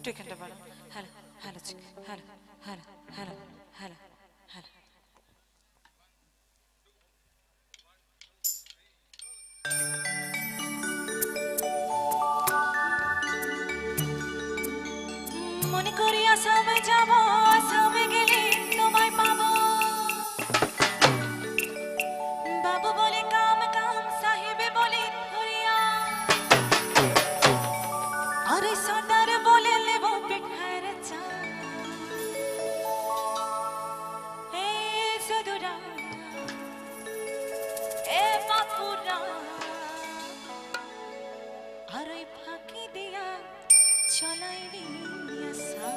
একটু এখানটা বাড়াও। Hello hello hello hello hello hello hello. মনে করি আসামে যাব, আসামে গেলে তোমায় পাবো। বাবু বলে কাম কাম, সাহেবে বলে ধরিয়া, আরে সর্দার বলে লেবো পিঠার চা। এ সদুরা এ বাপুরা, আর ওই ফাঁকি দিয়া চলাইলি আসা।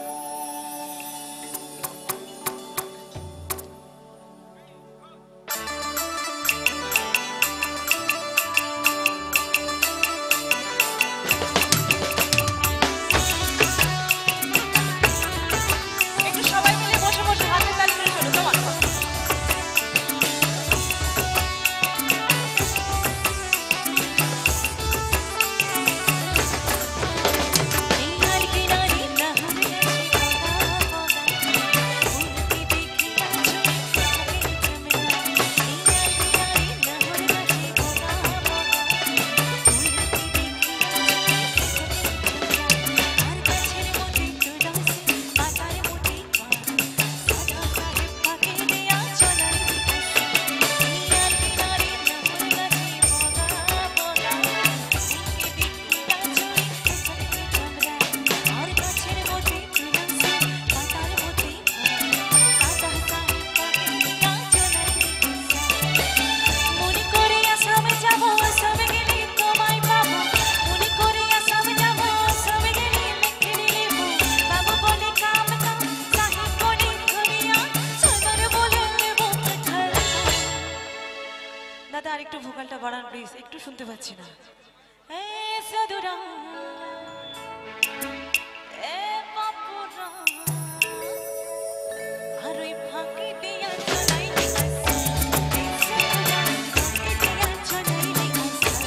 দাদা আরেকটু ভোকালটা বাড়ান প্লিজ, একটু শুনতে পাচ্ছি না। এ সদুরা এ বাপুরা, আর ওই ফাঁকি দিয়া চলাইলি আসা। ফাঁকি দিয়া চলাইলি আসা।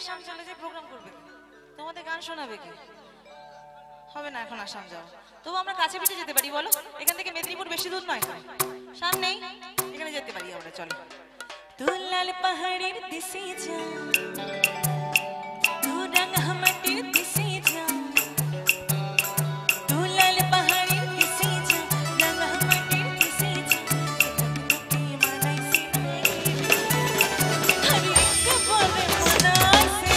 আসাম চলে যে প্রোগ্রাম করবে, তোমাদের গান শোনাবে কি? হবে না এখন আসাম যাও। তবু আমরা কাছে পিঠে যেতে পারি, বলো এখান থেকে মেদিনীপুর বেশি দূর নয়, সামনেই, এখানে যেতে পারি আমরা। চলো। তুলাল পাহাড়ের দিশে যা, তু রাঙা মাটির দিশে যা, তুলাল পাহাড়ের দিশে যা, রাঙা মাটির দিশে যা, মানাইছি হরি কে বলে মানাইছি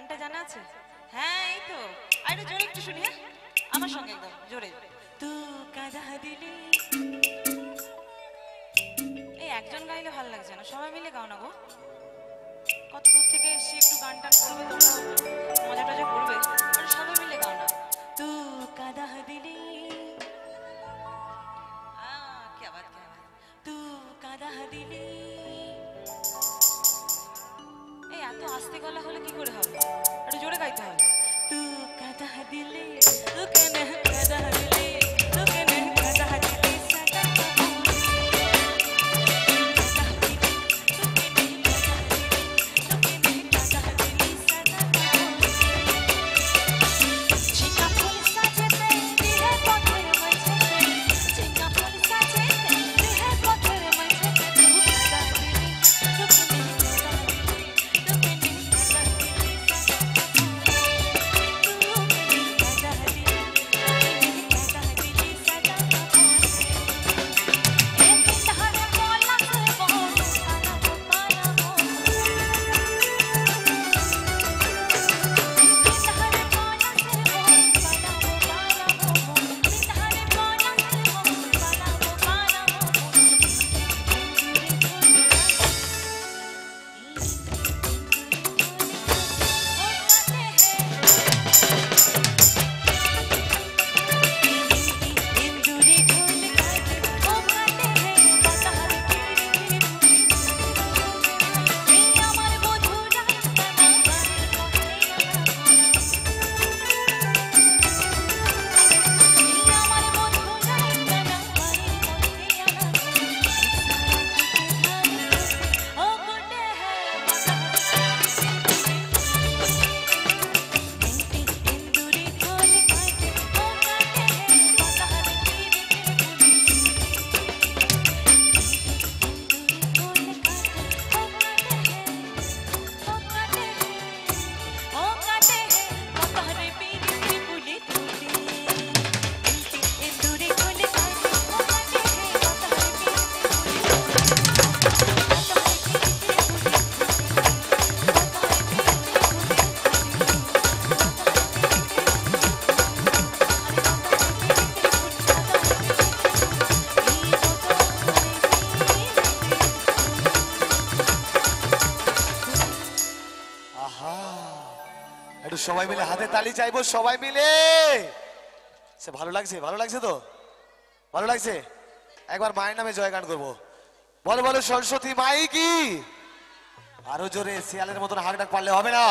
গানটা জানা আছে? হ্যাঁ এই তো, আর একটু জোরে একটু শুনি। হ্যাঁ আমার সঙ্গে একদম জোরে। তু কাঁদা দিলি, এই একজন গাইলে ভালো লাগছে না, সবাই মিলে গাও না গো। কত দূর থেকে এসে একটু গান টান করবে, তোমরা মজা টজা করবে, আর সবাই মিলে গাও না। তু কাঁদা দিলি, क्या बात क्या बात, तू কাঁদা দিলি। এই এত আস্তে গলা হলে কি করে হবে, একটু জোরে গাইতে হবে। তু কাঁদা দিলি, তু কেন কাঁদা দিলি, তু কেন কাঁদা দিলি সাদা সবাই মিলে হাতে তালি চাইবো, সবাই মিলে। সে ভালো লাগছে, ভালো লাগছে তো, ভালো লাগছে। একবার মায়ের নামে জয়গান করবো, বলো বলো সরস্বতী মাই কি। আরো জোরে শিয়ালের মতন হাঁক ডাক পারলে হবে না।